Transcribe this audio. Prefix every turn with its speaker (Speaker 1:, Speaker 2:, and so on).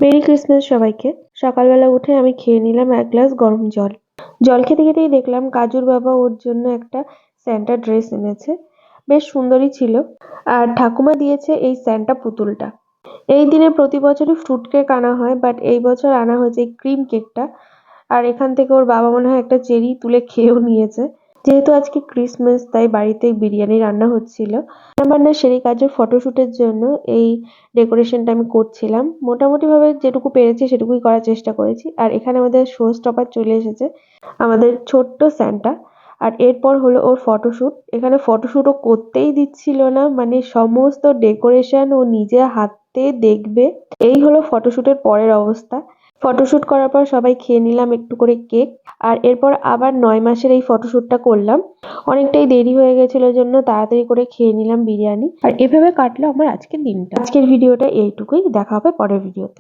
Speaker 1: Merry Christmas সবাইকে। সকালবেলা উঠে আমি খেয়ে নিলাম এক গ্লাস গরম জল। জল খেতে খেতেই দেখলাম কাজুর বাবা ওর জন্য একটা স্যান্টা ড্রেস এনেছে। বেশ সুন্দরই ছিল। আর ঠাকুমা দিয়েছে এই স্যান্টা পুতুলটা। এই দিনে প্রতি বছরই ফ্রুট কেক আনা হয়, বাট এই বছর আনা হয়েছে এই ক্রিম কেকটা। আর এখান থেকে ওর বাবা মনে হয় একটা চেরি তুলে খেয়েও নিয়েছে। যেহেতু আজকে ক্রিসমাস তাই বাড়িতে বিরিয়ানি রান্না হচ্ছিল। রান্নাবান্না সেরে কাজের ফটোশুটের জন্য এই ডেকোরেশনটা আমি করছিলাম। মোটামুটি ভাবে যেটুকু পেরেছি সেটুকুই করার চেষ্টা করেছি। আর এখানে আমাদের শো স্টপার চলে এসেছে, আমাদের ছোট্ট স্যান্টা। আর এরপর হলো ওর ফটোশুট। এখানে ফটোশুটও করতেই দিচ্ছিল না, মানে সমস্ত ডেকোরেশন ও নিজে হাতে দেখবে। এই হলো ফটোশুটের পরের অবস্থা। ফটোশুট করার পর সবাই খেয়ে নিলাম একটু করে কেক। আর এরপর আবার ৯ মাসের এই ফটোশুটটা করলাম। অনেকটাই দেরি হয়ে গেছিল জন্য তাড়াতাড়ি করে খেয়ে নিলাম বিরিয়ানি। আর এভাবে কাটলো আমার আজকের দিনটা। আজকের ভিডিওটা এইটুকুই, দেখা হবে পরের ভিডিওতে।